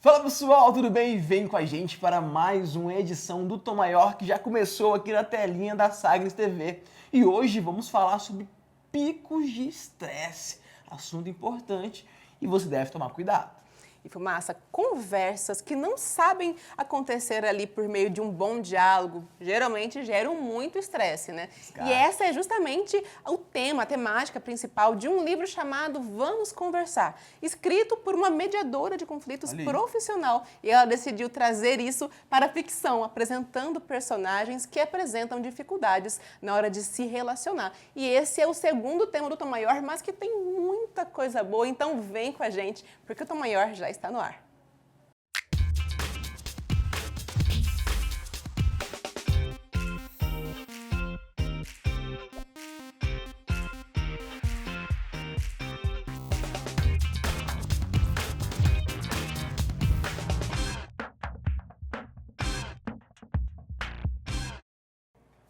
Fala pessoal, tudo bem? Vem com a gente para mais uma edição do Tom Maior que já começou aqui na telinha da Sagres TV. E hoje vamos falar sobre picos de estresse, assunto importante e você deve tomar cuidado. E Fumaça, conversas que não sabem acontecer ali por meio de um bom diálogo, geralmente geram muito estresse, né? E essa é justamente o tema, a temática principal de um livro chamado Vamos Conversar, escrito por uma mediadora de conflitos profissional. E ela decidiu trazer isso para a ficção, apresentando personagens que apresentam dificuldades na hora de se relacionar. E esse é o segundo tema do Tom Maior, mas que tem muita coisa boa, então vem com a gente, porque o Tom Maior já está no ar.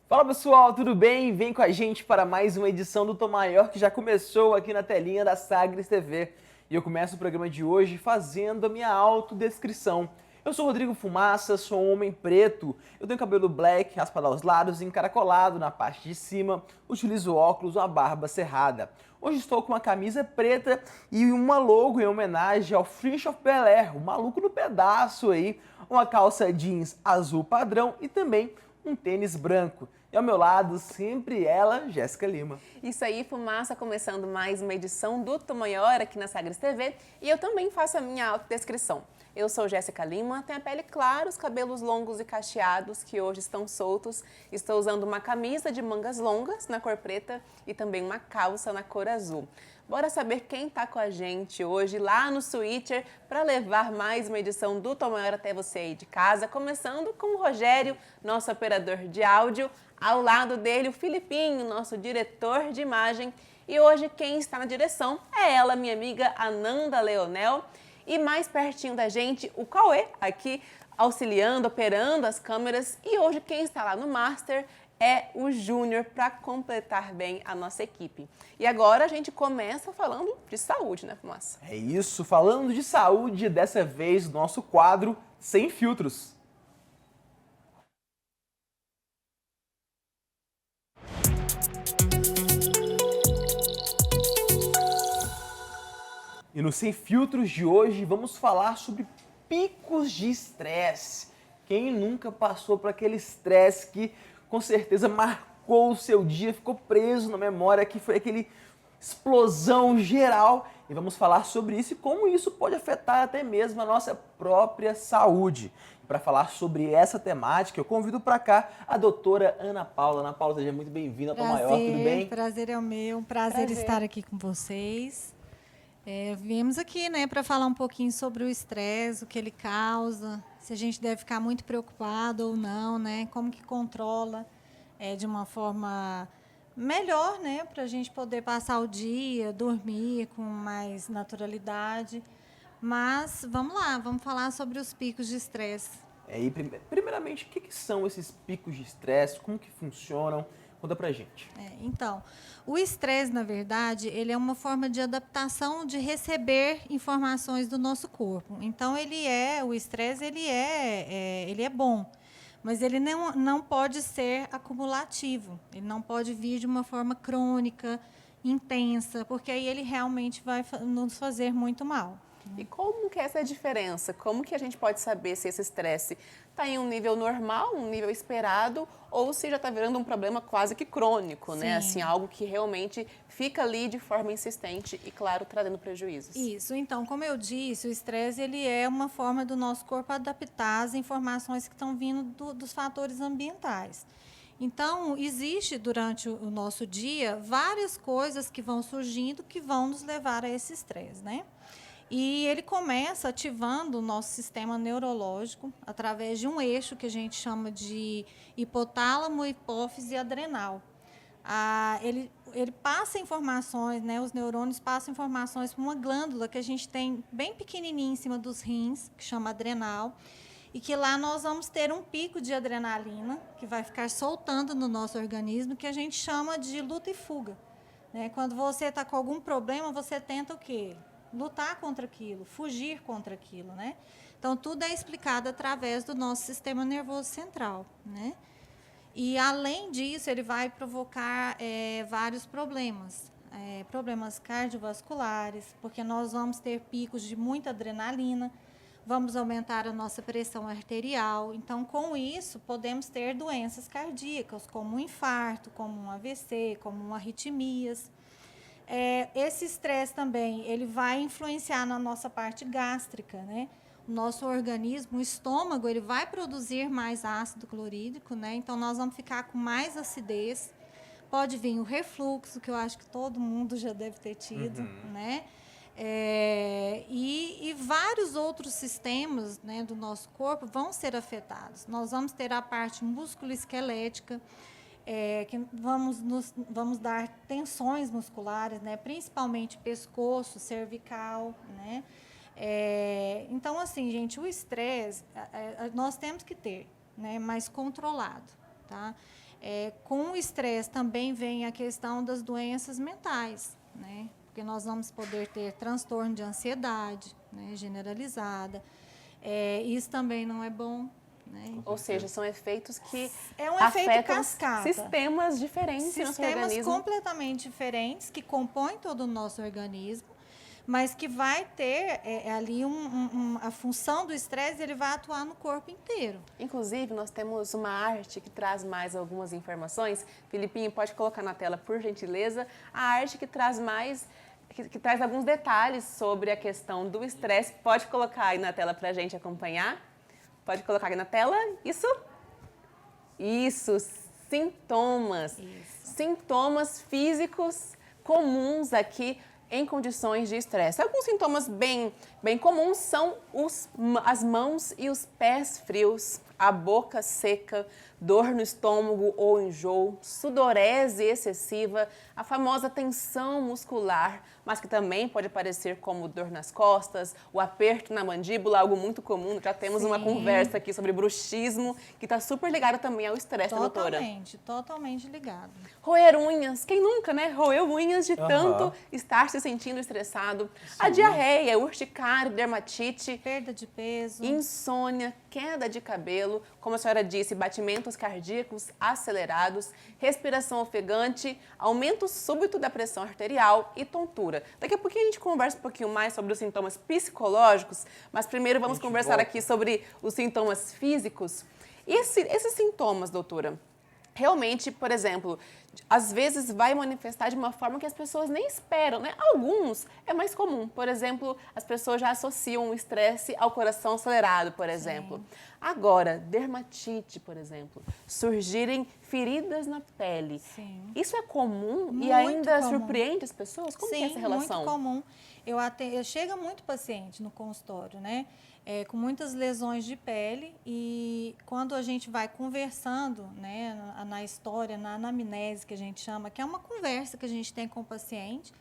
Fala pessoal, tudo bem? Vem com a gente para mais uma edição do Tom Maior que já começou aqui na telinha da Sagres TV. E eu começo o programa de hoje fazendo a minha autodescrição. Eu sou Rodrigo Fumaça, sou um homem preto, eu tenho cabelo black, raspado aos lados, encaracolado na parte de cima, utilizo óculos, uma barba cerrada. Hoje estou com uma camisa preta e uma logo em homenagem ao Prince of Bel-Air, o maluco no pedaço aí, uma calça jeans azul padrão e também um tênis branco. E ao meu lado, sempre ela, Jéssica Lima. Isso aí, Fumaça, começando mais uma edição do Tom Maior aqui na Sagres TV. E eu também faço a minha autodescrição. Eu sou Jéssica Lima, tenho a pele clara, os cabelos longos e cacheados que hoje estão soltos. Estou usando uma camisa de mangas longas na cor preta e também uma calça na cor azul. Bora saber quem está com a gente hoje lá no Switcher para levar mais uma edição do Tom Maior até você aí de casa, começando com o Rogério, nosso operador de áudio, ao lado dele o Filipinho, nosso diretor de imagem, e hoje quem está na direção é ela, minha amiga Ananda Leonel, e mais pertinho da gente o Cauê, aqui auxiliando, operando as câmeras, e hoje quem está lá no Master é o Júnior para completar bem a nossa equipe. E agora a gente começa falando de saúde, né, Fumaça? É isso, falando de saúde, dessa vez nosso quadro Sem Filtros. E no Sem Filtros de hoje vamos falar sobre picos de estresse. Quem nunca passou por aquele estresse que com certeza marcou o seu dia, ficou preso na memória, que foi aquele explosão geral. E vamos falar sobre isso e como isso pode afetar até mesmo a nossa própria saúde. Para falar sobre essa temática, eu convido para cá a doutora Ana Paula. Ana Paula, seja muito bem-vinda ao Tom Maior, tudo bem? Prazer é o meu, um prazer estar aqui com vocês. Viemos aqui, né, para falar um pouquinho sobre o estresse, o que ele causa, se a gente deve ficar muito preocupado ou não, né, como que controla de uma forma melhor, né, para a gente poder passar o dia, dormir com mais naturalidade. Mas vamos lá, vamos falar sobre os picos de estresse. E primeiramente, o que são esses picos de estresse, como que funcionam? Conta pra gente. Então, o estresse, na verdade, ele é uma forma de adaptação de receber informações do nosso corpo. Então, o estresse, ele é bom, mas ele não pode ser acumulativo. Ele não pode vir de uma forma crônica, intensa, porque aí ele realmente vai nos fazer muito mal. E como que é essa diferença? Como que a gente pode saber se esse estresse está em um nível normal, um nível esperado, ou se já está virando um problema quase que crônico, né? Assim, algo que realmente fica ali de forma insistente e, claro, trazendo prejuízos. Isso. Então, como eu disse, o estresse ele é uma forma do nosso corpo adaptar as informações que estão vindo dos fatores ambientais. Então, existe durante o nosso dia várias coisas que vão surgindo que vão nos levar a esse estresse, né? E ele começa ativando o nosso sistema neurológico através de um eixo que a gente chama de hipotálamo, hipófise e adrenal. Ele passa informações, né, os neurônios passam informações para uma glândula que a gente tem bem pequenininha em cima dos rins, que chama adrenal, e que lá nós vamos ter um pico de adrenalina que vai ficar soltando no nosso organismo, que a gente chama de luta e fuga. Quando você está com algum problema, você tenta o quê? lutar contra aquilo, fugir contra aquilo, né? Então, tudo é explicado através do nosso sistema nervoso central, né? E, além disso, ele vai provocar vários problemas. Problemas cardiovasculares, porque nós vamos ter picos de muita adrenalina, vamos aumentar a nossa pressão arterial. Então, com isso, podemos ter doenças cardíacas, como um infarto, como um AVC, como arritmias. Esse estresse também, ele vai influenciar na nossa parte gástrica, né? O nosso organismo, o estômago, ele vai produzir mais ácido clorídrico, né? Então, nós vamos ficar com mais acidez. Pode vir o refluxo, que eu acho que todo mundo já deve ter tido, né? E vários outros sistemas, né, do nosso corpo vão ser afetados. Nós vamos ter a parte músculo-esquelética, que vamos dar tensões musculares, né, principalmente pescoço, cervical, né? Então, assim, gente, o estresse nós temos que ter, né, mais controlado, tá? Com o estresse também vem a questão das doenças mentais, né? Porque nós vamos poder ter transtorno de ansiedade, né, generalizada. Isso também não é bom, né? Ou seja, são efeitos que um efeito afetam cascata. Sistemas diferentes no nosso organismo. Sistemas completamente diferentes que compõem todo o nosso organismo, mas que vai ter ali a função do estresse, ele vai atuar no corpo inteiro. Inclusive, nós temos uma arte que traz mais algumas informações. Filipinho, pode colocar na tela, por gentileza. A arte que traz mais, que traz alguns detalhes sobre a questão do estresse. Pode colocar aí na tela para a gente acompanhar. Pode colocar aí na tela. Isso, sintomas. Isso. Sintomas físicos comuns aqui em condições de estresse. Alguns sintomas bem comuns são as mãos e os pés frios, a boca seca, dor no estômago ou enjoo, sudorese excessiva, a famosa tensão muscular, mas que também pode aparecer como dor nas costas, o aperto na mandíbula, algo muito comum. Já temos uma conversa aqui sobre bruxismo, que está super ligada também ao estresse, doutora. Totalmente ligado. Roer unhas, quem nunca, né? Roeu unhas de tanto estar se sentindo estressado. Sim. A diarreia, urticária, dermatite. Perda de peso. Insônia, queda de cabelo, como a senhora disse, batimentos cardíacos acelerados, respiração ofegante, aumento súbito da pressão arterial e tontura. Daqui a pouquinho a gente conversa um pouquinho mais sobre os sintomas psicológicos, mas primeiro vamos conversar aqui sobre os sintomas físicos. Esses sintomas, doutora, realmente, por exemplo, às vezes vai manifestar de uma forma que as pessoas nem esperam, né? Alguns é mais comum. Por exemplo, as pessoas já associam o estresse ao coração acelerado, por exemplo. Sim. Agora, dermatite, por exemplo, surgirem feridas na pele. Sim. Isso é comum e ainda surpreende as pessoas? Como que é essa relação? Muito comum. Chega muito paciente no consultório, né? Com muitas lesões de pele, e quando a gente vai conversando, né, na história, na anamnese que a gente chama, que é uma conversa que a gente tem com o paciente,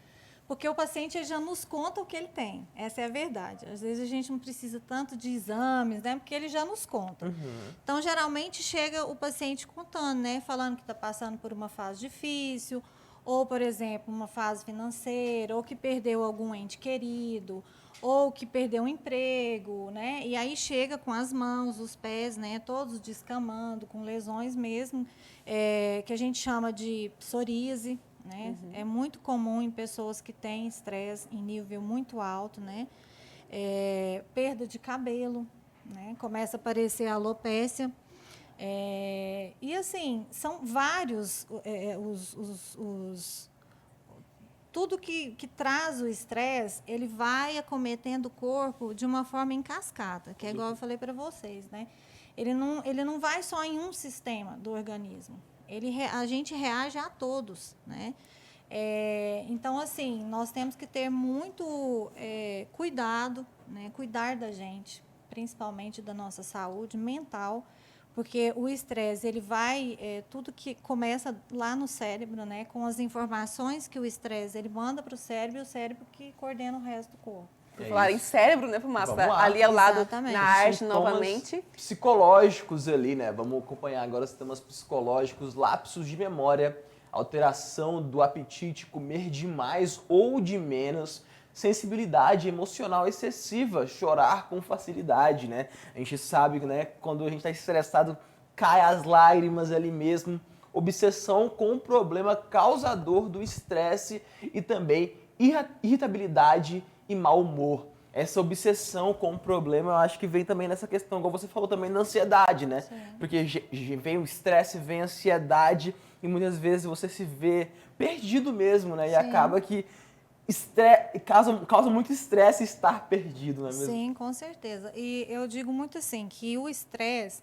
porque o paciente ele já nos conta o que ele tem, essa é a verdade. Às vezes a gente não precisa tanto de exames, né, porque ele já nos conta. Então, geralmente chega o paciente contando, né, falando que está passando por uma fase difícil, ou, por exemplo, uma fase financeira, ou que perdeu algum ente querido, ou que perdeu um emprego, né? E aí chega com as mãos, os pés, né? Todos descamando, com lesões mesmo, que a gente chama de psoríase, né? É muito comum em pessoas que têm estresse em nível muito alto, né? Perda de cabelo, né? Começa a aparecer a alopécia. E assim, são vários tudo que traz o estresse, ele vai acometendo o corpo de uma forma em cascata, que é igual eu falei para vocês, né? Ele não vai só em um sistema do organismo, a gente reage a todos, né? Então, assim, nós temos que ter muito cuidado, né? Cuidar da gente, principalmente da nossa saúde mental, porque o estresse, ele vai, tudo que começa lá no cérebro, né, com as informações que o estresse ele manda para o cérebro, e o cérebro que coordena o resto do corpo. Por falar em cérebro, né, Fumaça? Ali ao lado, exatamente, na arte, novamente. Psicológicos ali, né? Vamos acompanhar agora os temas psicológicos, lapsos de memória, alteração do apetite, comer demais ou de menos, sensibilidade emocional excessiva, chorar com facilidade, né? A gente sabe, né, quando a gente está estressado, cai as lágrimas ali mesmo. Obsessão com o problema causador do estresse e também irritabilidade e mau humor. Essa obsessão com o problema, eu acho que vem também nessa questão, igual você falou também, da ansiedade, né? Sim. Porque vem o estresse, vem a ansiedade e muitas vezes você se vê perdido mesmo, né? E Sim. acaba que causa muito estresse estar perdido, não é mesmo? Sim, com certeza. E eu digo muito assim, que o estresse,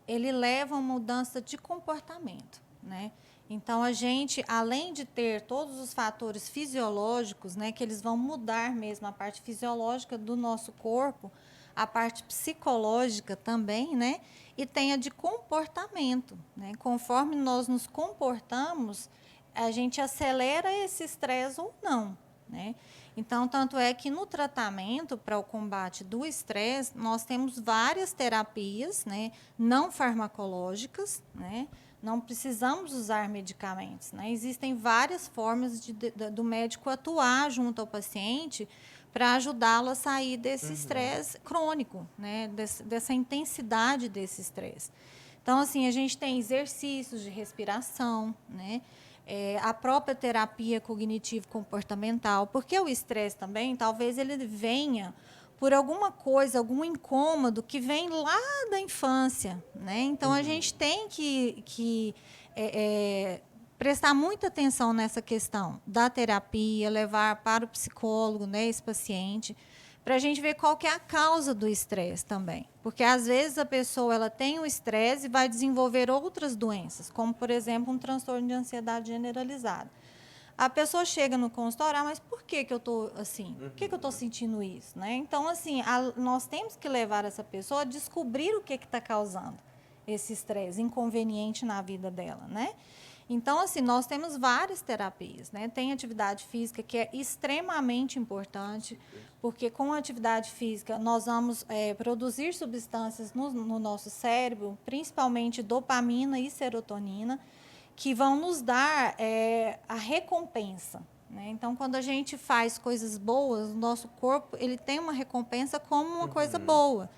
ele leva a uma mudança de comportamento, né? Então, a gente, além de ter todos os fatores fisiológicos, né, que eles vão mudar mesmo a parte fisiológica do nosso corpo, a parte psicológica também, né, e tem a de comportamento, né? Conforme nós nos comportamos, a gente acelera esse estresse ou não, né? Então, tanto é que no tratamento para o combate do estresse, nós temos várias terapias, né, não farmacológicas, né? Não precisamos usar medicamentos, né? Existem várias formas do médico atuar junto ao paciente para ajudá-lo a sair desse estresse crônico, né? Dessa intensidade desse estresse. Então, assim, a gente tem exercícios de respiração, né? A própria terapia cognitivo-comportamental, porque o estresse também, talvez ele venha por alguma coisa, algum incômodo que vem lá da infância, né? Então, a gente tem que prestar muita atenção nessa questão da terapia, levar para o psicólogo, né, esse paciente, para a gente ver qual que é a causa do estresse também. Porque, às vezes, a pessoa ela tem o estresse e vai desenvolver outras doenças, como, por exemplo, um transtorno de ansiedade generalizada. A pessoa chega no consultório, mas por que eu estou assim? Por que eu estou sentindo isso? Né? Então, assim, nós temos que levar essa pessoa a descobrir o que está causando esse estresse inconveniente na vida dela, né? Então, assim, nós temos várias terapias, né? Tem atividade física, que é extremamente importante, porque com a atividade física nós vamos produzir substâncias no nosso cérebro, principalmente dopamina e serotonina, que vão nos dar a recompensa, né? Então, quando a gente faz coisas boas, o nosso corpo ele tem uma recompensa como uma coisa boa.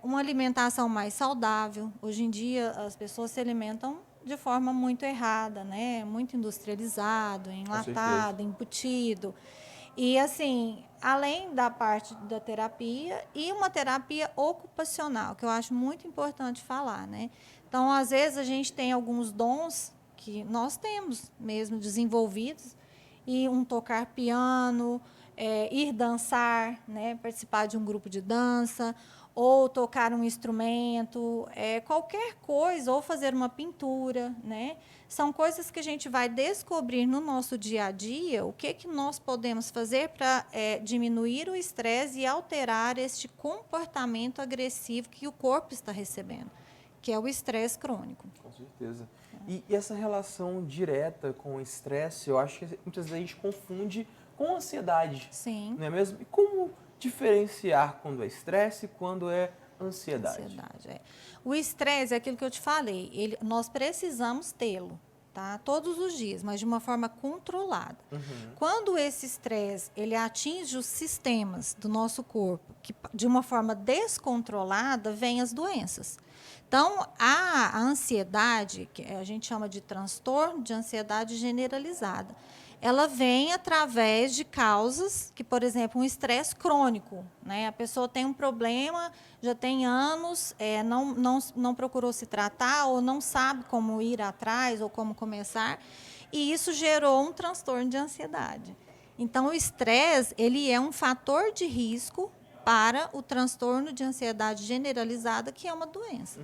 Uma alimentação mais saudável. Hoje em dia, as pessoas se alimentam de forma muito errada, né? Muito industrializado, enlatado, embutido. E, assim, além da parte da terapia e uma terapia ocupacional, que eu acho muito importante falar, né? Então, às vezes, a gente tem alguns dons que nós temos mesmo desenvolvidos, e tocar piano, ir dançar, né? Participar de um grupo de dança, ou tocar um instrumento, qualquer coisa, ou fazer uma pintura, né? São coisas que a gente vai descobrir no nosso dia a dia, o que nós podemos fazer para diminuir o estresse e alterar este comportamento agressivo que o corpo está recebendo, que é o estresse crônico. Com certeza. E essa relação direta com o estresse, eu acho que muitas vezes a gente confunde com ansiedade. Sim. Não é mesmo? E como diferenciar quando é estresse e quando é ansiedade? O estresse é aquilo que eu te falei, nós precisamos tê-lo, tá? Todos os dias, mas de uma forma controlada. Quando esse estresse ele atinge os sistemas do nosso corpo, que de uma forma descontrolada, vêm as doenças. Então, a ansiedade, que a gente chama de transtorno de ansiedade generalizada, ela vem através de causas que, por exemplo, um estresse crônico, né? A pessoa tem um problema, já tem anos, não procurou se tratar ou não sabe como ir atrás ou como começar, e isso gerou um transtorno de ansiedade. Então, o estresse ele é um fator de risco para o transtorno de ansiedade generalizada, que é uma doença.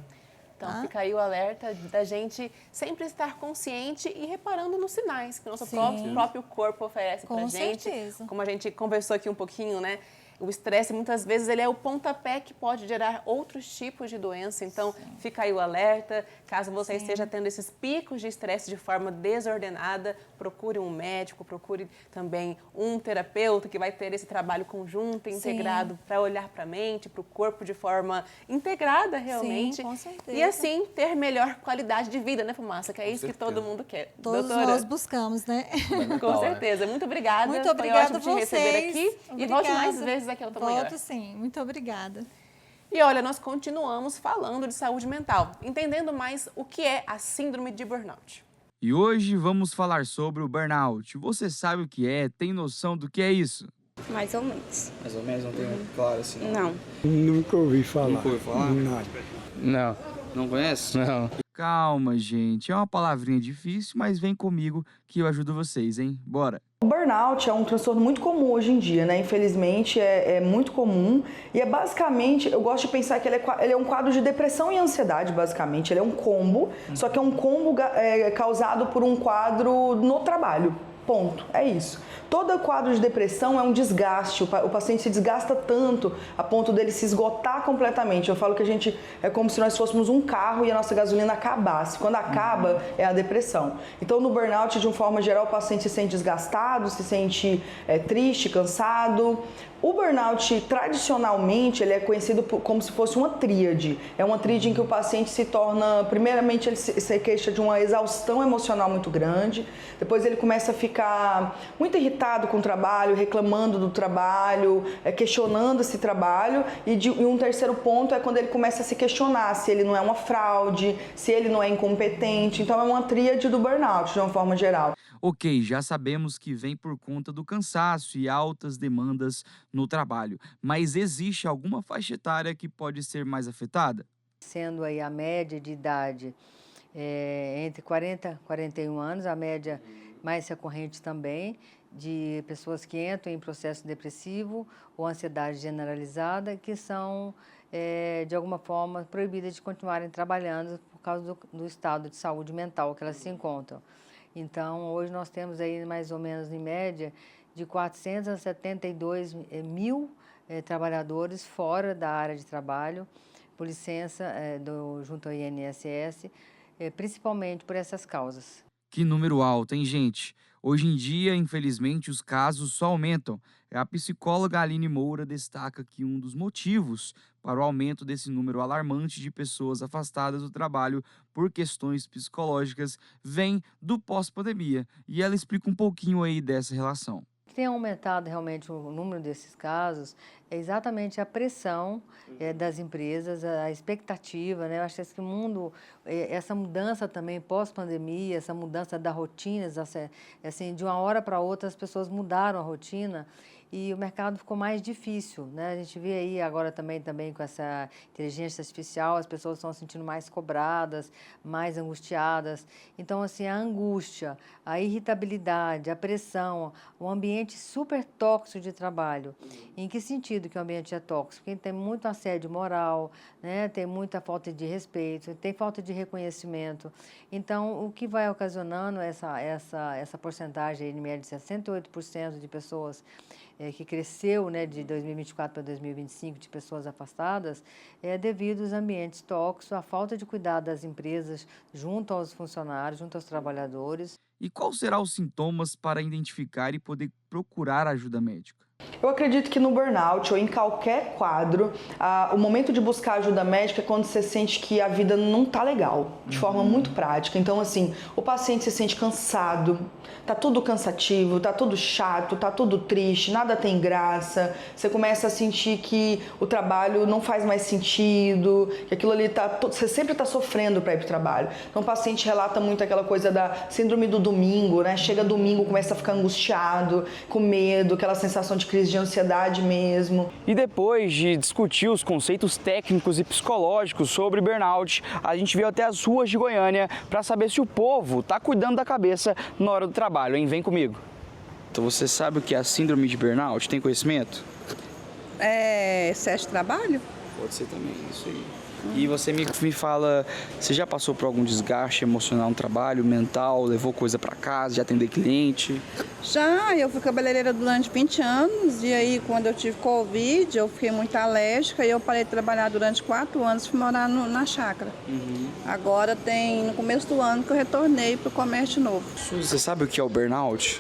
Então, fica aí o alerta da gente sempre estar consciente e reparando nos sinais que o nosso próprio corpo oferece para a gente. Com certeza. Como a gente conversou aqui um pouquinho, né? O estresse, muitas vezes, ele é o pontapé que pode gerar outros tipos de doença. Então, fica aí o alerta. Caso você esteja tendo esses picos de estresse de forma desordenada, procure um médico, procure também um terapeuta que vai ter esse trabalho conjunto, integrado, para olhar para a mente, para o corpo de forma integrada, realmente. Sim, com certeza. E assim, ter melhor qualidade de vida, né, Fumaça? Que é isso que todo mundo quer. Todos Doutora, nós buscamos, né? com certeza. Muito obrigada. Muito obrigada a Foi ótimo te receber aqui. vocês. E volte mais vezes aqui ao Tô Maior. Volto sim. Muito obrigada. E olha, nós continuamos falando de saúde mental, entendendo mais o que é a síndrome de burnout. E hoje vamos falar sobre o burnout. Você sabe o que é? Tem noção do que é isso? Mais ou menos. Mais ou menos, não tem claro assim. Não. Nunca ouvi falar. Nunca ouviu falar? Não. Não conhece? Não. Calma, gente. É uma palavrinha difícil, mas vem comigo que eu ajudo vocês, hein? Bora! O burnout é um transtorno muito comum hoje em dia, né? Infelizmente é muito comum e é basicamente, eu gosto de pensar que ele é um quadro de depressão e ansiedade, basicamente. Ele é um combo, só que é um combo causado por um quadro no trabalho. Ponto. É isso. Todo quadro de depressão é um desgaste. O paciente se desgasta tanto a ponto dele se esgotar completamente. Eu falo que a gente é como se nós fôssemos um carro e a nossa gasolina acabasse. Quando acaba, é a depressão. Então, no burnout, de uma forma geral, o paciente se sente desgastado, se sente triste, cansado. O burnout, tradicionalmente, ele é conhecido como se fosse uma tríade. É uma tríade em que o paciente se torna, primeiramente, ele se queixa de uma exaustão emocional muito grande, depois ele começa a ficar muito irritado com o trabalho, reclamando do trabalho, questionando esse trabalho, e um terceiro ponto é quando ele começa a se questionar se ele não é uma fraude, se ele não é incompetente. Então, é uma tríade do burnout, de uma forma geral. Ok, já sabemos que vem por conta do cansaço e altas demandas no trabalho, mas existe alguma faixa etária que pode ser mais afetada? Sendo aí a média de idade entre 40 e 41 anos, a média mais recorrente também de pessoas que entram em processo depressivo ou ansiedade generalizada, que são, de alguma forma, proibidas de continuarem trabalhando por causa do estado de saúde mental que elas se encontram. Então, hoje nós temos aí mais ou menos, em média, de 472 mil trabalhadores fora da área de trabalho, por licença junto ao INSS, principalmente por essas causas. Que número alto, hein, gente? Hoje em dia, infelizmente, os casos só aumentam. A psicóloga Aline Moura destaca que um dos motivos para o aumento desse número alarmante de pessoas afastadas do trabalho por questões psicológicas vem do pós-pandemia. E ela explica um pouquinho aí dessa relação. O que tem aumentado realmente o número desses casos é exatamente a pressão das empresas, a expectativa, né? Eu acho que o mundo, essa mudança também pós-pandemia, essa mudança da rotina, assim, de uma hora para outra as pessoas mudaram a rotina e o mercado ficou mais difícil, né? A gente vê aí agora também com essa inteligência artificial, as pessoas estão se sentindo mais cobradas, mais angustiadas. Então, assim, a angústia, a irritabilidade, a pressão, o ambiente super tóxico de trabalho. Em que sentido que o ambiente é tóxico? Porque tem muito assédio moral, né? Tem muita falta de respeito, tem falta de reconhecimento. Então, o que vai ocasionando essa porcentagem, em média, de 68% de pessoas que cresceu, né, de 2024 para 2025, de pessoas afastadas, devido aos ambientes tóxicos, à falta de cuidado das empresas junto aos funcionários, junto aos trabalhadores. E qual serão os sintomas para identificar e poder procurar ajuda médica? Eu acredito que no burnout ou em qualquer quadro, o momento de buscar ajuda médica é quando você sente que a vida não está legal, de forma muito prática. Então, assim, o paciente se sente cansado, tá tudo cansativo, tá tudo chato, tá tudo triste, nada tem graça. Você começa a sentir que o trabalho não faz mais sentido, que aquilo ali você sempre está sofrendo para ir para o trabalho. Então, o paciente relata muito aquela coisa da síndrome do domingo, né? Chega domingo, começa a ficar angustiado, com medo, aquela sensação de crise de ansiedade mesmo. E depois de discutir os conceitos técnicos e psicológicos sobre burnout, a gente veio até as ruas de Goiânia para saber se o povo está cuidando da cabeça na hora do trabalho, hein? Vem comigo. Então você sabe o que é a síndrome de burnout? Tem conhecimento? É excesso de trabalho? Pode ser também, isso aí. E você me fala, você já passou por algum desgaste emocional no trabalho, mental, levou coisa para casa, de atender cliente? Já, eu fui cabeleireira durante 20 anos e aí quando eu tive Covid, eu fiquei muito alérgica e eu parei de trabalhar durante 4 anos e fui morar na chácara. Agora no começo do ano que eu retornei para o comércio novo. Você sabe o que é o burnout?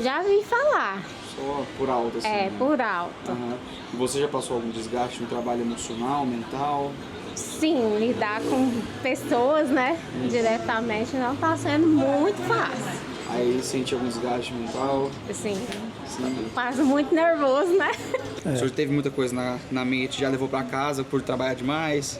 Já vi falar. Só por alto, assim. É, né? por alto. Aham. E você já passou algum desgaste no trabalho emocional, mental? Sim, lidar com pessoas, né, diretamente não está sendo muito fácil. Aí sente algum desgaste mental? Assim, Sim. passo muito nervoso, né? O senhor teve muita coisa na mente, já levou para casa por trabalhar demais?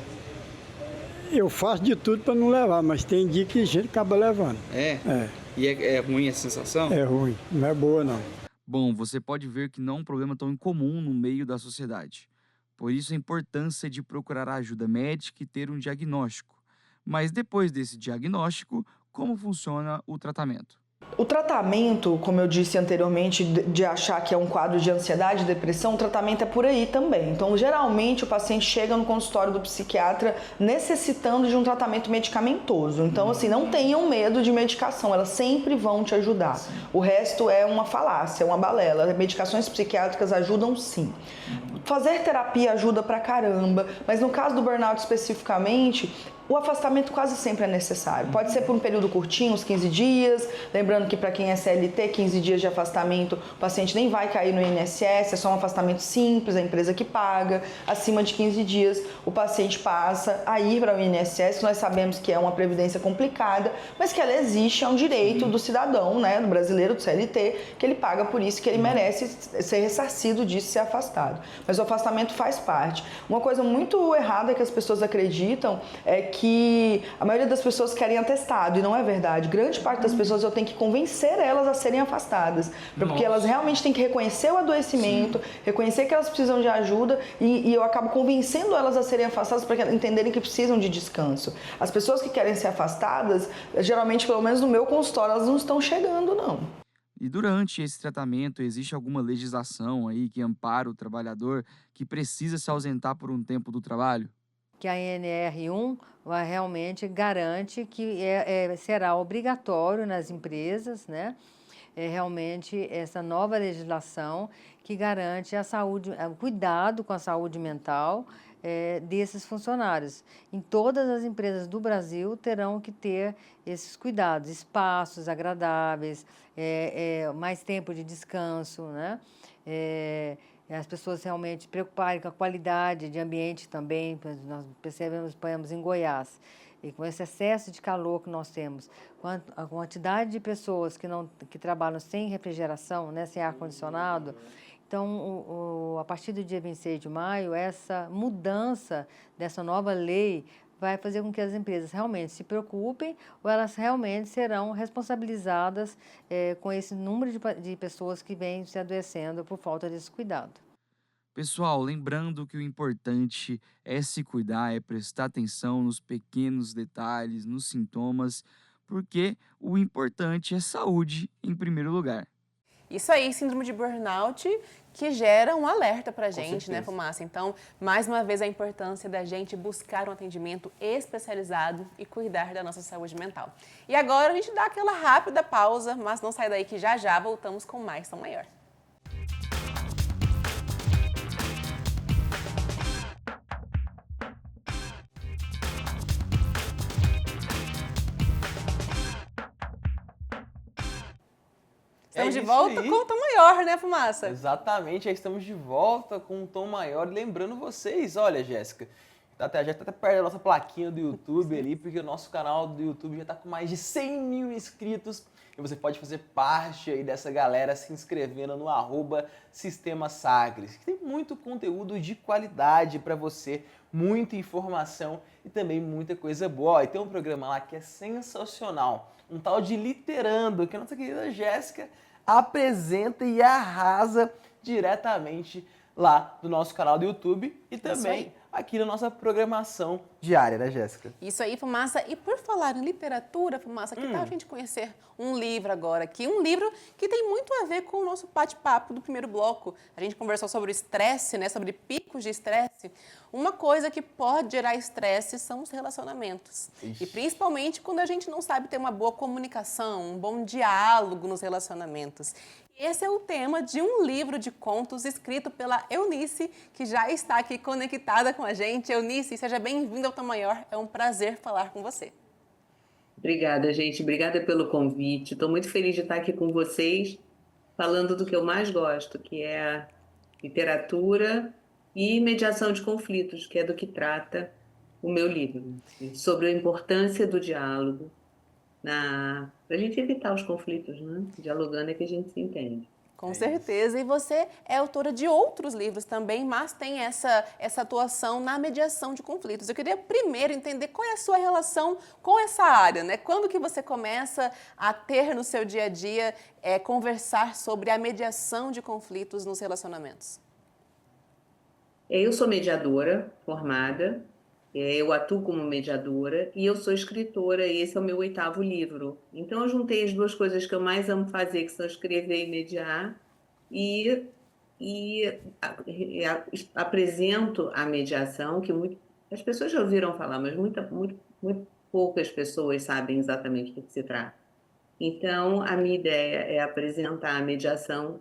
Eu faço de tudo para não levar, mas tem dia que a gente acaba levando. É? É, E é ruim essa sensação? é ruim, não é boa não. Bom, você pode ver que não é um problema tão incomum no meio da sociedade. Por isso a importância de procurar ajuda médica e ter um diagnóstico. Mas depois desse diagnóstico, como funciona o tratamento? O tratamento, como eu disse anteriormente, de achar que é um quadro de ansiedade e depressão, o tratamento é por aí também. Então, geralmente, o paciente chega no consultório do psiquiatra necessitando de um tratamento medicamentoso. Então, assim, não tenham medo de medicação, elas sempre vão te ajudar. O resto é uma falácia, é uma balela. Medicações psiquiátricas ajudam sim. Fazer terapia ajuda pra caramba, mas no caso do burnout especificamente, o afastamento quase sempre é necessário. Pode ser por um período curtinho, uns 15 dias. Lembrando que para quem é CLT, 15 dias de afastamento, o paciente nem vai cair no INSS, é só um afastamento simples, a empresa que paga. Acima de 15 dias, o paciente passa a ir para o INSS, que nós sabemos que é uma previdência complicada, mas que ela existe, é um direito do cidadão, né, do brasileiro, do CLT, que ele paga por isso, que ele merece ser ressarcido disso, ser afastado. Mas o afastamento faz parte. Uma coisa muito errada que as pessoas acreditam é que a maioria das pessoas querem atestado, e não é verdade. Grande parte das pessoas eu tenho que convencer elas a serem afastadas, porque elas realmente têm que reconhecer o adoecimento, reconhecer que elas precisam de ajuda, e eu acabo convencendo elas a serem afastadas para que elas entenderem que precisam de descanso. As pessoas que querem ser afastadas, geralmente, pelo menos no meu consultório, elas não estão chegando, não. E durante esse tratamento, existe alguma legislação aí que ampara o trabalhador que precisa se ausentar por um tempo do trabalho? Que a NR1 realmente garante que será obrigatório nas empresas, né? Realmente essa nova legislação que garante a saúde, o cuidado com a saúde mental desses funcionários. Em todas as empresas do Brasil terão que ter esses cuidados, espaços agradáveis, mais tempo de descanso, né? As pessoas realmente preocuparem com a qualidade de ambiente também. Nós percebemos em Goiás, e com esse excesso de calor que nós temos, a quantidade de pessoas que trabalham sem refrigeração, né, sem ar-condicionado. Então, a partir do dia 26 de maio, essa mudança dessa nova lei vai fazer com que as empresas realmente se preocupem, ou elas realmente serão responsabilizadas com esse número de pessoas que vêm se adoecendo por falta desse cuidado. Pessoal, lembrando que o importante é se cuidar, é prestar atenção nos pequenos detalhes, nos sintomas, porque o importante é saúde em primeiro lugar. Isso aí, síndrome de burnout, que gera um alerta pra gente, né, Fumaça? Então, mais uma vez, a importância da gente buscar um atendimento especializado e cuidar da nossa saúde mental. E agora a gente dá aquela rápida pausa, mas não sai daí que já já voltamos com mais Tom Maior. Estamos de volta com o Tom Maior, né, Fumaça? Exatamente, já estamos de volta com um Tom Maior. Lembrando vocês, olha, Jéssica, já tá até perto da nossa plaquinha do YouTube ali, porque o nosso canal do YouTube já está com mais de 100 mil inscritos. E você pode fazer parte aí dessa galera se inscrevendo no @Sistema Sagres, que tem muito conteúdo de qualidade para você, muita informação e também muita coisa boa. E tem um programa lá que é sensacional, um tal de Literando, que a nossa querida Jéssica apresenta e arrasa diretamente lá do nosso canal do YouTube e também aqui na nossa programação diária, né, Jéssica? Isso aí, Fumaça. E por falar em literatura, Fumaça, que tal a gente conhecer um livro agora aqui? Um livro que tem muito a ver com o nosso bate-papo do primeiro bloco. A gente conversou sobre o estresse, né? Sobre picos de estresse. Uma coisa que pode gerar estresse são os relacionamentos. E principalmente quando a gente não sabe ter uma boa comunicação, um bom diálogo nos relacionamentos. Esse é o tema de um livro de contos escrito pela Eunice, que já está aqui conectada com a gente. Eunice, seja bem-vinda ao Tom Maior. É um prazer falar com você. Obrigada, gente. Obrigada pelo convite. Estou muito feliz de estar aqui com vocês, falando do que eu mais gosto, que é literatura e mediação de conflitos, que é do que trata o meu livro, sobre a importância do diálogo para a gente evitar os conflitos, né? Dialogando é que a gente se entende. Com certeza. E você é autora de outros livros também, mas tem essa atuação na mediação de conflitos. Eu queria primeiro entender qual é a sua relação com essa área, né? Quando que você começa a ter no seu dia a dia conversar sobre a mediação de conflitos nos relacionamentos? Eu sou mediadora formada, eu atuo como mediadora e eu sou escritora, e esse é o meu 8º livro. Então, eu juntei as duas coisas que eu mais amo fazer, que são escrever e mediar, e apresento a mediação, que as pessoas já ouviram falar, mas muito poucas pessoas sabem exatamente do que se trata. Então, a minha ideia é apresentar a mediação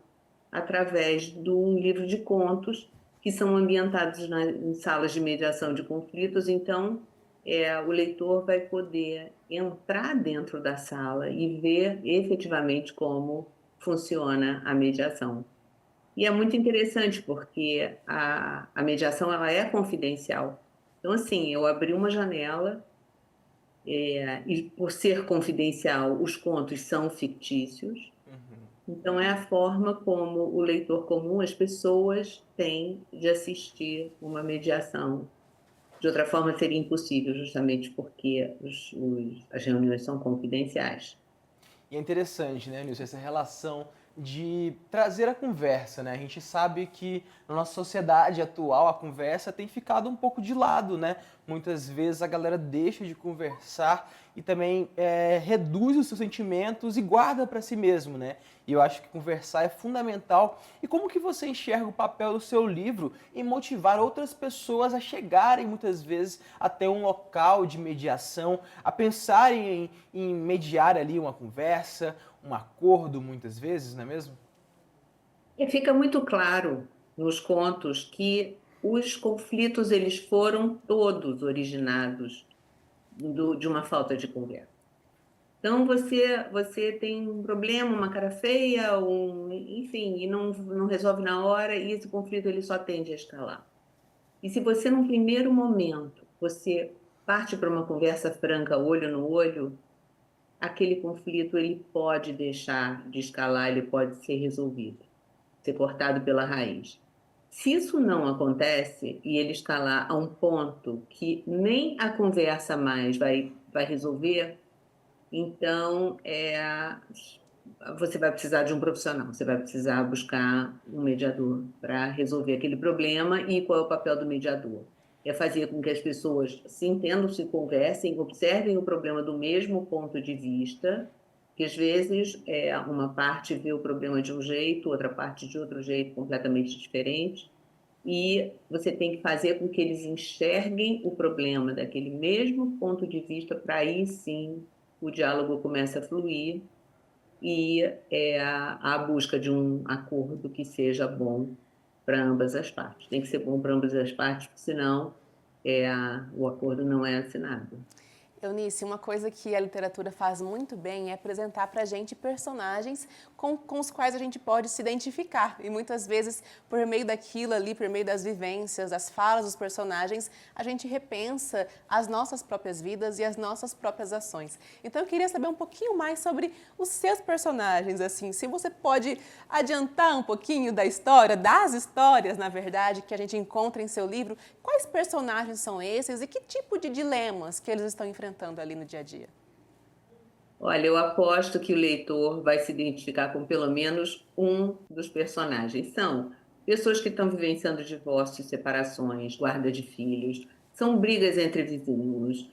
através de um livro de contos que são ambientados em salas de mediação de conflitos. Então, o leitor vai poder entrar dentro da sala e ver efetivamente como funciona a mediação. E é muito interessante porque a mediação ela é confidencial. Então, assim, eu abri uma janela e, por ser confidencial, os contos são fictícios. Então, é a forma como o leitor comum, as pessoas, têm de assistir uma mediação. De outra forma, seria impossível, justamente porque as reuniões são confidenciais. E é interessante, né, Nilson, essa relação de trazer a conversa, né? A gente sabe que na nossa sociedade atual a conversa tem ficado um pouco de lado, né? Muitas vezes a galera deixa de conversar e também reduz os seus sentimentos e guarda para si mesmo, né? E eu acho que conversar é fundamental. E como que você enxerga o papel do seu livro em motivar outras pessoas a chegarem muitas vezes até um local de mediação, a pensarem em mediar ali uma conversa, um acordo muitas vezes, não é mesmo? E fica muito claro nos contos que os conflitos eles foram todos originados de uma falta de conversa. Então, você tem um problema, uma cara feia, enfim, e não resolve na hora, e esse conflito ele só tende a escalar. E se você, num primeiro momento, você parte para uma conversa franca, olho no olho, aquele conflito ele pode deixar de escalar, ele pode ser resolvido, ser cortado pela raiz. Se isso não acontece e ele escalar a um ponto que nem a conversa mais vai resolver, então você vai precisar de um profissional, você vai precisar buscar um mediador para resolver aquele problema. E qual é o papel do mediador? É fazer com que as pessoas se entendam, se conversem, observem o problema do mesmo ponto de vista, que às vezes uma parte vê o problema de um jeito, outra parte de outro jeito, completamente diferente, e você tem que fazer com que eles enxerguem o problema daquele mesmo ponto de vista, para aí sim o diálogo começa a fluir e a busca de um acordo que seja bom para ambas as partes. Tem que ser bom para ambas as partes, porque senão o acordo não é assinado. Eunice, uma coisa que a literatura faz muito bem é apresentar para a gente personagens com os quais a gente pode se identificar. E muitas vezes, por meio daquilo ali, por meio das vivências, das falas dos personagens, a gente repensa as nossas próprias vidas e as nossas próprias ações. Então, eu queria saber um pouquinho mais sobre os seus personagens, assim, se você pode adiantar um pouquinho da história, das histórias, na verdade, que a gente encontra em seu livro. Quais personagens são esses e que tipo de dilemas que eles estão enfrentando ali no dia a dia? Olha, eu aposto que o leitor vai se identificar com pelo menos um dos personagens. São pessoas que estão vivenciando divórcios, separações, guarda de filhos, são brigas entre vizinhos,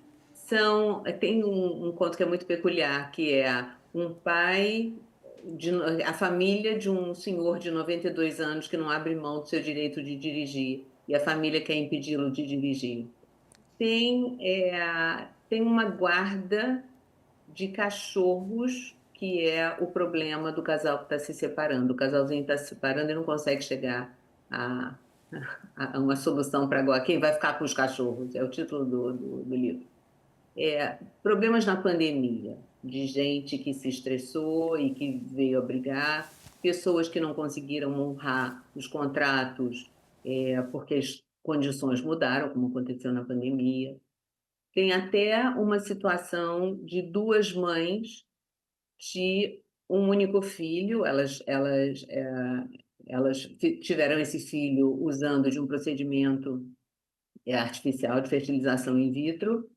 tem um conto que é muito peculiar, que é um pai, a família de um senhor de 92 anos que não abre mão do seu direito de dirigir, e a família quer impedi-lo de dirigir. Tem uma guarda de cachorros, que é o problema do casal que está se separando. O casalzinho está se separando e não consegue chegar a uma solução para agora. Quem vai ficar com os cachorros? É o título do livro. Problemas na pandemia, de gente que se estressou e que veio a brigar, pessoas que não conseguiram honrar os contratos porque as condições mudaram, como aconteceu na pandemia. Tem até uma situação de duas mães de um único filho, elas tiveram esse filho usando de um procedimento artificial de fertilização in vitro,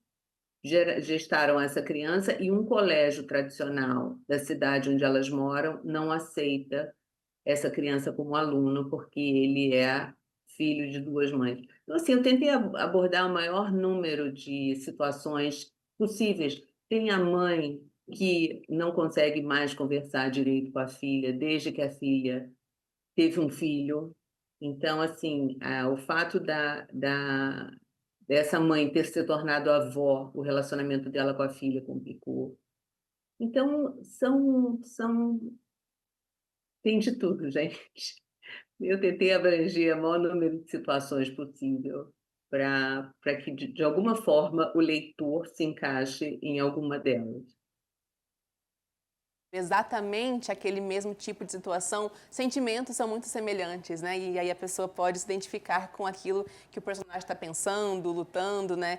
gestaram essa criança, e um colégio tradicional da cidade onde elas moram não aceita essa criança como aluno, porque ele é filho de duas mães. Então, assim, eu tentei abordar o maior número de situações possíveis. Tem a mãe que não consegue mais conversar direito com a filha desde que a filha teve um filho. Então, assim, o fato dessa mãe ter se tornado avó, o relacionamento dela com a filha complicou. Então, tem de tudo, gente. Eu tentei abranger o maior número de situações possível para que, de alguma forma, o leitor se encaixe em alguma delas. Exatamente aquele mesmo tipo de situação, sentimentos são muito semelhantes, né? E aí a pessoa pode se identificar com aquilo que o personagem está pensando, lutando, né?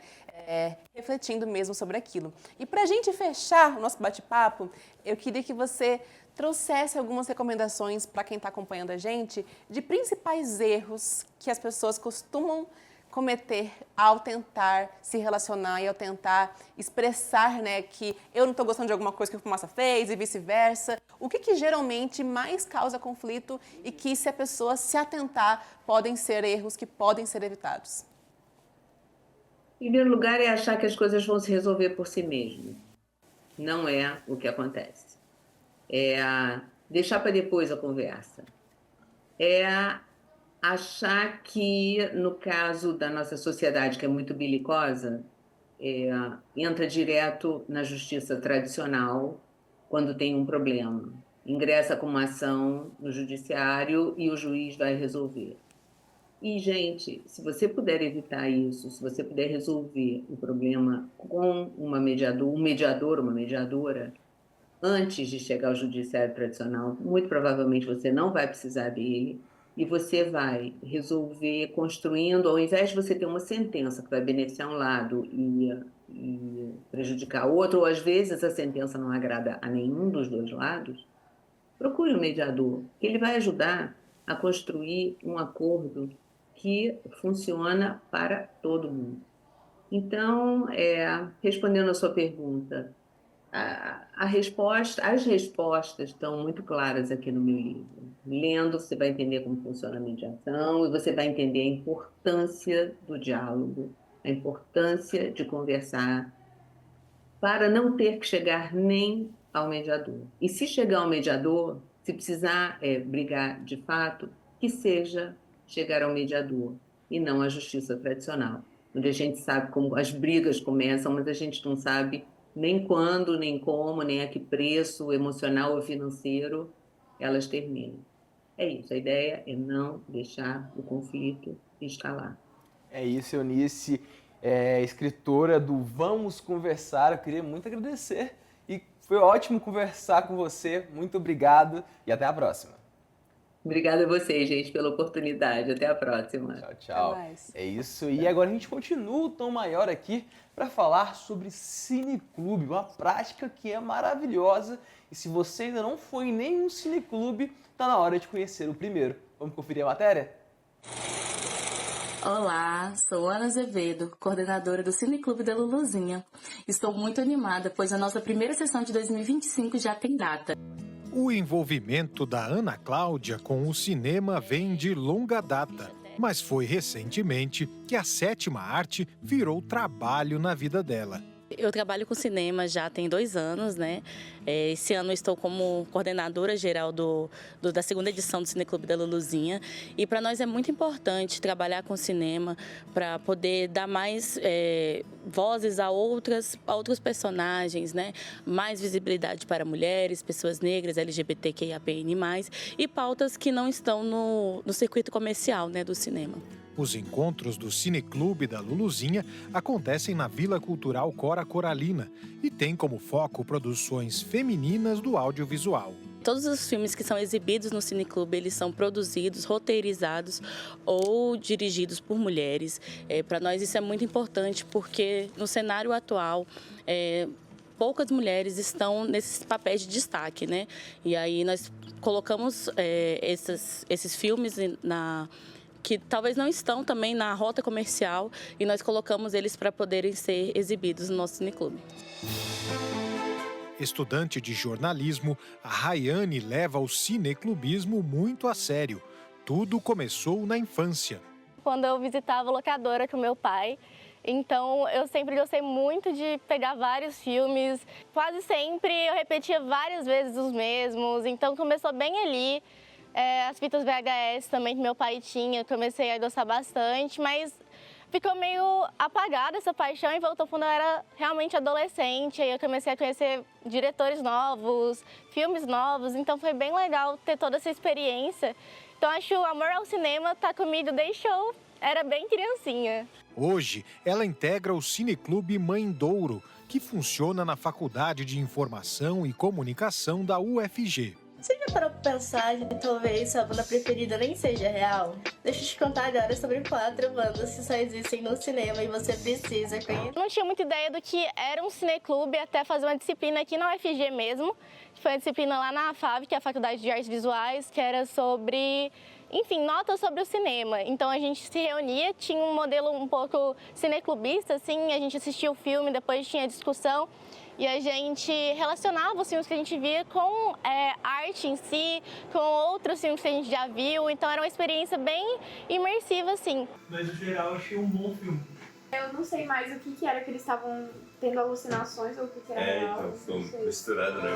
Refletindo mesmo sobre aquilo. E para a gente fechar o nosso bate-papo, eu queria que você trouxesse algumas recomendações para quem está acompanhando a gente de principais erros que as pessoas costumam cometer ao tentar se relacionar e ao tentar expressar, né, que eu não estou gostando de alguma coisa que o Fumaça fez e vice-versa. O que geralmente mais causa conflito e que, se a pessoa se atentar, podem ser erros que podem ser evitados? Em primeiro lugar, é achar que as coisas vão se resolver por si mesmas. Não é o que acontece. Deixar para depois a conversa. Achar que, no caso da nossa sociedade, que é muito belicosa, entra direto na justiça tradicional quando tem um problema. Ingressa com uma ação no judiciário e o juiz vai resolver. E, gente, se você puder evitar isso, se você puder resolver o problema com um mediador, uma mediadora, antes de chegar ao judiciário tradicional, muito provavelmente você não vai precisar dele, e você vai resolver construindo, ao invés de você ter uma sentença que vai beneficiar um lado e prejudicar o outro, ou às vezes a sentença não agrada a nenhum dos dois lados, procure um mediador, que ele vai ajudar a construir um acordo que funciona para todo mundo. Então, respondendo a sua pergunta, as respostas estão muito claras aqui no meu livro. Lendo, você vai entender como funciona a mediação e você vai entender a importância do diálogo, a importância de conversar, para não ter que chegar nem ao mediador. E se chegar ao mediador, se precisar brigar de fato, que seja chegar ao mediador e não à justiça tradicional, onde a gente sabe como as brigas começam, mas a gente não sabe nem quando, nem como, nem a que preço emocional ou financeiro elas terminam. É isso, a ideia é não deixar o conflito escalar. É isso, Eunice, escritora do Vamos Conversar. Eu queria muito agradecer e foi ótimo conversar com você. Muito obrigado e até a próxima. Obrigada a vocês, gente, pela oportunidade. Até a próxima. Tchau, tchau. É isso. E agora a gente continua o Tom Maior aqui para falar sobre cineclube, uma prática que é maravilhosa. E se você ainda não foi em nenhum cineclube, tá na hora de conhecer o primeiro. Vamos conferir a matéria? Olá, sou Ana Azevedo, coordenadora do Cineclube da Luluzinha. Estou muito animada, pois a nossa primeira sessão de 2025 já tem data. O envolvimento da Ana Cláudia com o cinema vem de longa data, mas foi recentemente que a sétima arte virou trabalho na vida dela. Eu trabalho com cinema já tem 2 anos, né? Esse ano eu estou como coordenadora geral da segunda edição do Cineclube da Luluzinha. E para nós é muito importante trabalhar com cinema para poder dar mais vozes a outros personagens, né? Mais visibilidade para mulheres, pessoas negras, LGBTQIAPN+, e pautas que não estão no circuito comercial, né, do cinema. Os encontros do Cineclube da Luluzinha acontecem na Vila Cultural Cora Coralina e tem como foco produções femininas do audiovisual. Todos os filmes que são exibidos no Cineclube, eles são produzidos, roteirizados ou dirigidos por mulheres. Para nós isso é muito importante porque no cenário atual, poucas mulheres estão nesses papéis de destaque, né? E aí nós colocamos esses filmes que talvez não estão também na rota comercial e nós colocamos eles para poderem ser exibidos no nosso Cineclube. Estudante de jornalismo, a Rayane leva o cineclubismo muito a sério. Tudo começou na infância. Quando eu visitava a locadora com meu pai, então eu sempre gostei muito de pegar vários filmes. Quase sempre eu repetia várias vezes os mesmos, então começou bem ali. As fitas VHS também que meu pai tinha, comecei a gostar bastante, mas ficou meio apagada essa paixão e voltou quando eu era realmente adolescente. Aí eu comecei a conhecer diretores novos, filmes novos, então foi bem legal ter toda essa experiência. Então acho que o amor ao cinema tá comigo desde que eu era bem criancinha. Hoje, ela integra o Cineclube Mãe Douro, que funciona na Faculdade de Informação e Comunicação da UFG. Você já parou pra pensar que talvez sua banda preferida nem seja real? Deixa eu te contar agora sobre 4 bandas que só existem no cinema e você precisa conhecer. Não tinha muita ideia do que era um cineclube até fazer uma disciplina aqui na UFG mesmo. Foi uma disciplina lá na FAV, que é a Faculdade de Artes Visuais, que era sobre, enfim, notas sobre o cinema. Então a gente se reunia, tinha um modelo um pouco cineclubista, assim, a gente assistia o filme, depois tinha discussão. E a gente relacionava os filmes que a gente via com arte em si, com outros filmes que a gente já viu. Então era uma experiência bem imersiva, assim. Mas, no geral, eu achei um bom filme. Eu não sei mais o que era que eles estavam tendo alucinações ou o que era real. Então, ficou misturado, né?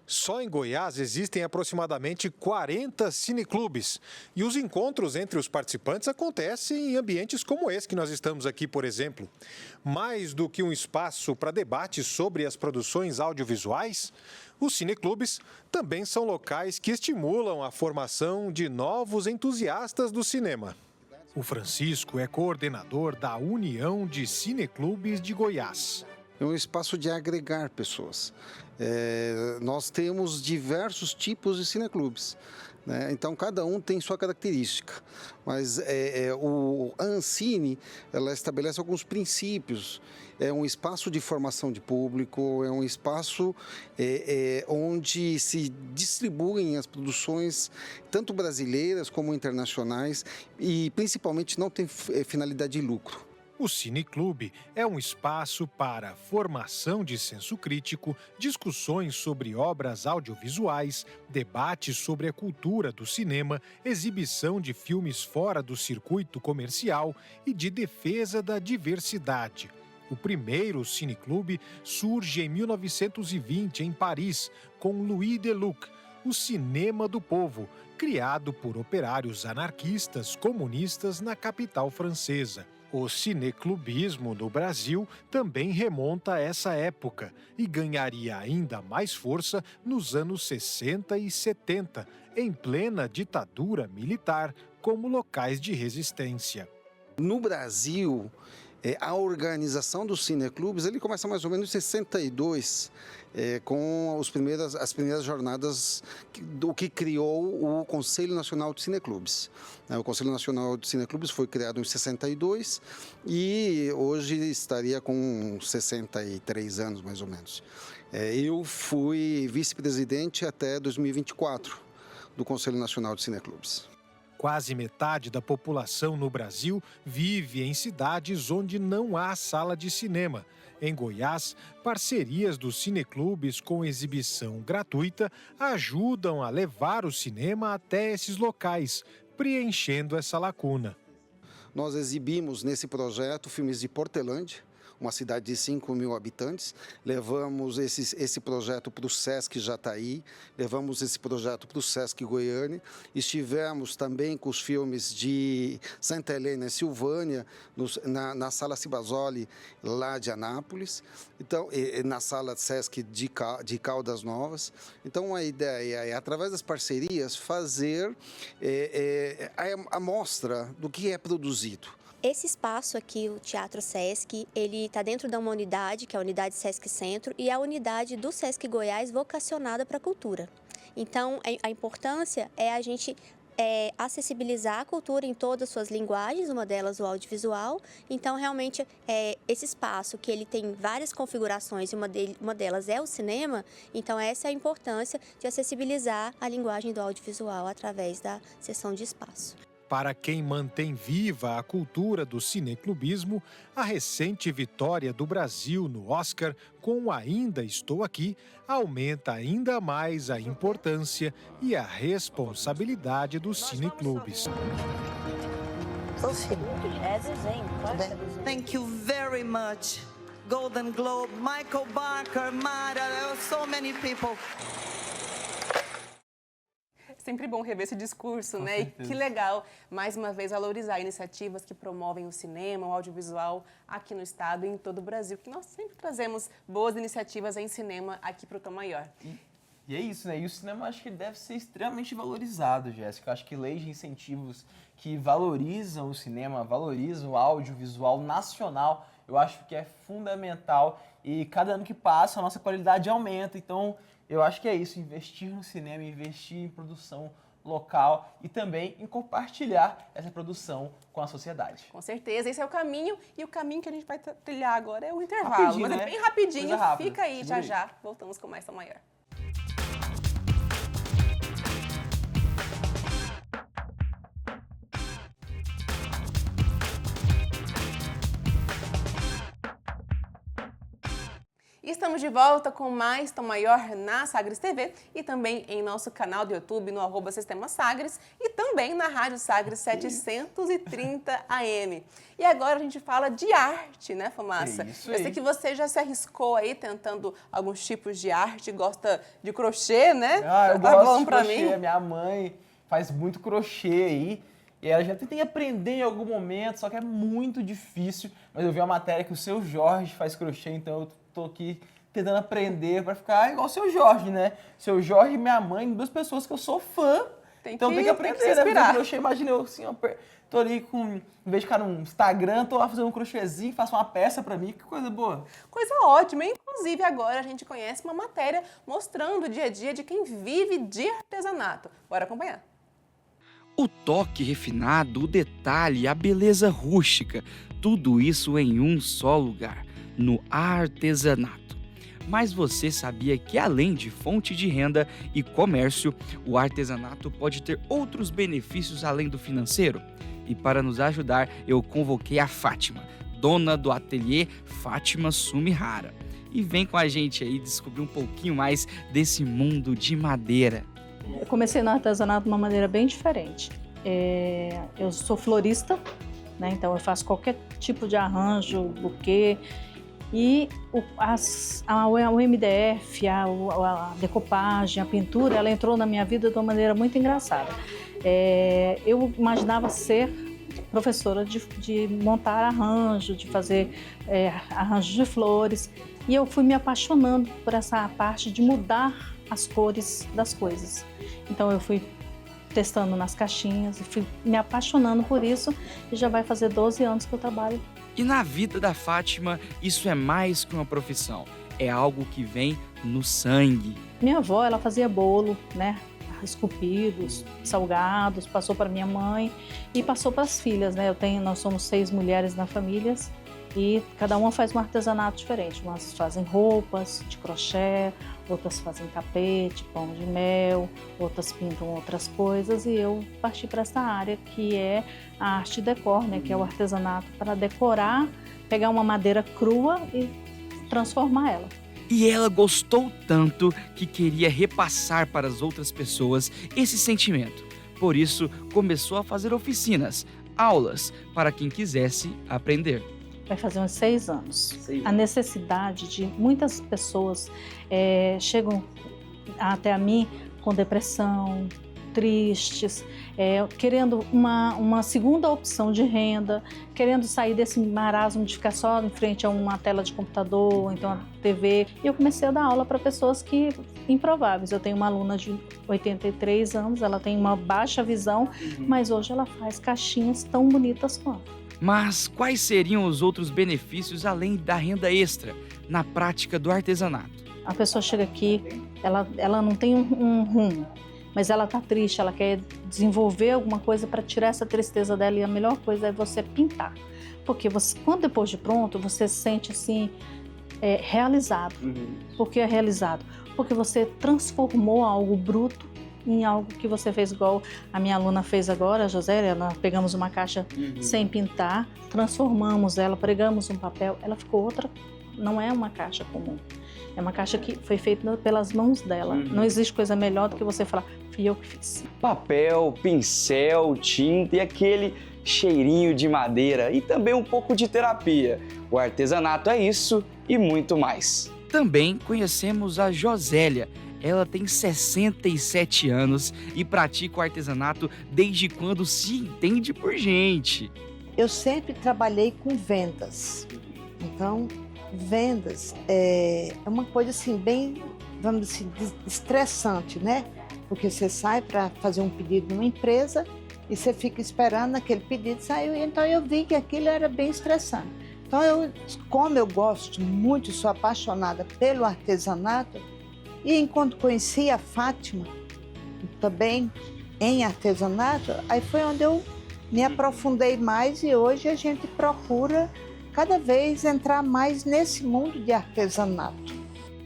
Só em Goiás existem aproximadamente 40 cineclubes. E os encontros entre os participantes acontecem em ambientes como esse que nós estamos aqui, por exemplo. Mais do que um espaço para debate sobre as produções audiovisuais, os cineclubes também são locais que estimulam a formação de novos entusiastas do cinema. O Francisco é coordenador da União de Cineclubes de Goiás. É um espaço de agregar pessoas. Nós temos diversos tipos de cineclubes, né? Então cada um tem sua característica, mas a Ancine, ela estabelece alguns princípios. É um espaço de formação de público, é um espaço onde se distribuem as produções, tanto brasileiras como internacionais, e principalmente não tem finalidade de lucro. O Cineclube é um espaço para formação de senso crítico, discussões sobre obras audiovisuais, debates sobre a cultura do cinema, exibição de filmes fora do circuito comercial e de defesa da diversidade. O primeiro Cineclube surge em 1920 em Paris, com Louis Deluc, o Cinema do Povo, criado por operários anarquistas comunistas na capital francesa. O cineclubismo no Brasil também remonta a essa época e ganharia ainda mais força nos anos 60 e 70, em plena ditadura militar, como locais de resistência. No Brasil, a organização dos cineclubes ele começa mais ou menos em 62, com as primeiras jornadas do que criou o Conselho Nacional de Cineclubes. O Conselho Nacional de Cineclubes foi criado em 62 e hoje estaria com 63 anos, mais ou menos. Eu fui vice-presidente até 2024 do Conselho Nacional de Cineclubes. Quase metade da população no Brasil vive em cidades onde não há sala de cinema. Em Goiás, parcerias dos cineclubes com exibição gratuita ajudam a levar o cinema até esses locais, preenchendo essa lacuna. Nós exibimos nesse projeto filmes de Portelândia, uma cidade de 5.000 habitantes. Levamos esse projeto para o Sesc Jataí, levamos esse projeto para o Sesc Goiânia. Estivemos também com os filmes de Santa Helena e Silvânia, na Sala Cibasoli, lá de Anápolis, então, na Sala Sesc de Caldas Novas. Então, a ideia é, através das parcerias, fazer a mostra do que é produzido. Esse espaço aqui, o Teatro Sesc, ele está dentro de uma unidade, que é a unidade Sesc Centro, e a unidade do Sesc Goiás vocacionada para a cultura. Então, a importância é a gente acessibilizar a cultura em todas as suas linguagens, uma delas o audiovisual. Então, realmente, esse espaço que ele tem várias configurações e uma delas é o cinema, então essa é a importância de acessibilizar a linguagem do audiovisual através da seção de espaço. Para quem mantém viva a cultura do cineclubismo, a recente vitória do Brasil no Oscar com Ainda Estou Aqui aumenta ainda mais a importância e a responsabilidade dos cineclubes. Thank you very much. Golden Globe, Michael Barker, Mara, so many people. Sempre bom rever esse discurso, né? E que legal, mais uma vez, valorizar iniciativas que promovem o cinema, o audiovisual aqui no estado e em todo o Brasil, que nós sempre trazemos boas iniciativas em cinema aqui para o Tom Maior. E é isso, né? E o cinema acho que deve ser extremamente valorizado, Jéssica. Eu acho que leis de incentivos que valorizam o cinema, valorizam o audiovisual nacional, eu acho que é fundamental. E cada ano que passa, a nossa qualidade aumenta. Então, eu acho que é isso, investir no cinema, investir em produção local e também em compartilhar essa produção com a sociedade. Com certeza, esse é o caminho, e o caminho que a gente vai trilhar agora é o intervalo. Rapidinho, mas né? É bem rapidinho, fica aí, Segura já voltamos com mais Tom Maior. Estamos de volta com mais Tom Maior na Sagres TV e também em nosso canal do YouTube no @Sistema Sagres e também na Rádio Sagres 730 AM. E agora a gente fala de arte, né, Fumaça? Eu sei que você já se arriscou aí tentando alguns tipos de arte, gosta de crochê, né? Eu gosto de crochê, minha mãe faz muito crochê aí. E ela já tentei aprender em algum momento, só que é muito difícil. Mas eu vi uma matéria que o seu Jorge faz crochê, então eu tô aqui tentando aprender para ficar igual o seu Jorge, né? Seu Jorge e minha mãe, duas pessoas que eu sou fã. Então tem que aprender, né? Fazer crochê, imagina eu assim, ó, tô ali com, em vez de ficar no Instagram, tô lá fazendo um crochêzinho, faço uma peça para mim, que coisa boa. Coisa ótima, inclusive agora a gente conhece uma matéria mostrando o dia a dia de quem vive de artesanato. Bora acompanhar. O toque refinado, o detalhe, a beleza rústica, tudo isso em um só lugar, no artesanato. Mas você sabia que além de fonte de renda e comércio, o artesanato pode ter outros benefícios além do financeiro? E para nos ajudar, eu convoquei a Fátima, dona do ateliê Fátima Sumihara. E vem com a gente aí descobrir um pouquinho mais desse mundo de madeira. Eu comecei no artesanato de uma maneira bem diferente. Eu sou florista, né? Então eu faço qualquer tipo de arranjo, buquê. E o MDF, a decopagem, a pintura, ela entrou na minha vida de uma maneira muito engraçada. Eu imaginava ser professora de montar arranjo, de fazer arranjos de flores. E eu fui me apaixonando por essa parte de mudar as cores das coisas. Então eu fui testando nas caixinhas e fui me apaixonando por isso e já vai fazer 12 anos que eu trabalho. E na vida da Fátima, isso é mais que uma profissão, é algo que vem no sangue. Minha avó, ela fazia bolo, né? Esculpidos, salgados, passou para minha mãe e passou para as filhas, né? Nós somos 6 mulheres na família e cada uma faz um artesanato diferente. Umas fazem roupas de crochê, outras fazem tapete, pão de mel, outras pintam outras coisas e eu parti para essa área que é a arte decor, né? Que é o artesanato para decorar, pegar uma madeira crua e transformar ela. E ela gostou tanto que queria repassar para as outras pessoas esse sentimento. Por isso, começou a fazer oficinas, aulas, para quem quisesse aprender. Vai fazer uns 6 anos. A necessidade de muitas pessoas chegam até a mim com depressão, tristes, querendo uma segunda opção de renda, querendo sair desse marasmo de ficar só em frente a uma tela de computador, então a TV. E eu comecei a dar aula para pessoas improváveis. Eu tenho uma aluna de 83 anos, ela tem uma baixa visão, mas hoje ela faz caixinhas tão bonitas quanto. Mas quais seriam os outros benefícios além da renda extra na prática do artesanato? A pessoa chega aqui, ela não tem um rumo, mas ela está triste, ela quer desenvolver alguma coisa para tirar essa tristeza dela, e a melhor coisa é você pintar. Porque quando depois de pronto, você se sente assim, realizado. Por que é realizado? Porque você transformou algo bruto em algo que você fez, igual a minha aluna fez agora, a Josélia. Nós pegamos uma caixa sem pintar, transformamos ela, pregamos um papel, ela ficou outra, não é uma caixa comum. É uma caixa que foi feita pelas mãos dela. Não existe coisa melhor do que você falar, fui eu que fiz. Papel, pincel, tinta e aquele cheirinho de madeira e também um pouco de terapia. O artesanato é isso e muito mais. Também conhecemos a Josélia. Ela tem 67 anos e pratica o artesanato desde quando se entende por gente. Eu sempre trabalhei com vendas. Então, vendas é uma coisa assim bem, vamos dizer, estressante, né? Porque você sai para fazer um pedido numa empresa e você fica esperando aquele pedido sair. Então eu vi que aquilo era bem estressante. Então como eu gosto muito, sou apaixonada pelo artesanato, e enquanto conheci a Fátima, também em artesanato, aí foi onde eu me aprofundei mais, e hoje a gente procura cada vez entrar mais nesse mundo de artesanato.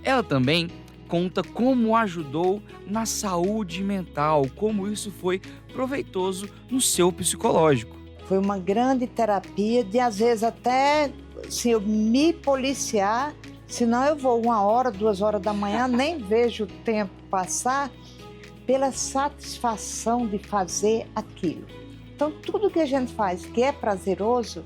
Ela também conta como ajudou na saúde mental, como isso foi proveitoso no seu psicológico. Foi uma grande terapia de, às vezes, até se eu me policiar, senão eu vou 1 hora, 2 horas da manhã, nem vejo o tempo passar, pela satisfação de fazer aquilo. Então, tudo que a gente faz que é prazeroso,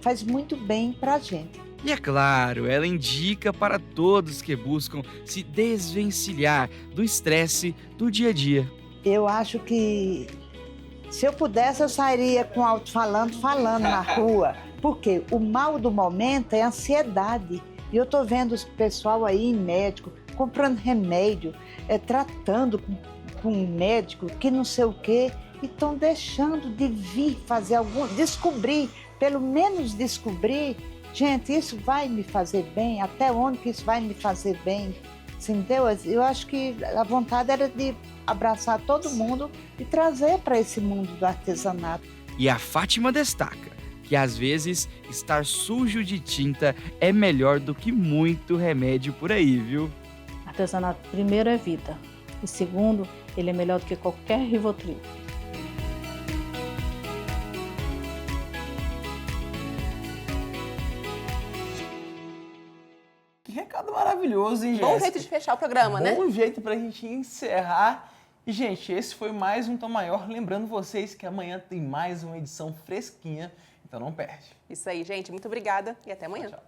faz muito bem pra gente. E é claro, ela indica para todos que buscam se desvencilhar do estresse do dia a dia. Eu acho que se eu pudesse, eu sairia com alto-falante falando na rua, porque o mal do momento é a ansiedade. E eu tô vendo o pessoal aí em médico, comprando remédio, tratando com um médico que não sei o quê, e estão deixando de vir fazer descobrir, pelo menos descobrir, gente, isso vai me fazer bem, até onde que isso vai me fazer bem, entendeu? Eu acho que a vontade era de abraçar todo mundo e trazer para esse mundo do artesanato. E a Fátima destaca que às vezes estar sujo de tinta é melhor do que muito remédio por aí, viu? Artesanato, primeiro, é vida, e segundo, ele é melhor do que qualquer Rivotril. Que recado maravilhoso, hein, Bom Jéssica? jeito de fechar o programa, né? Bom jeito pra gente encerrar. E, gente, esse foi mais um Tom Maior. Lembrando vocês que amanhã tem mais uma edição fresquinha, então não perde. Isso aí, gente. Muito obrigada e até amanhã. Tchau.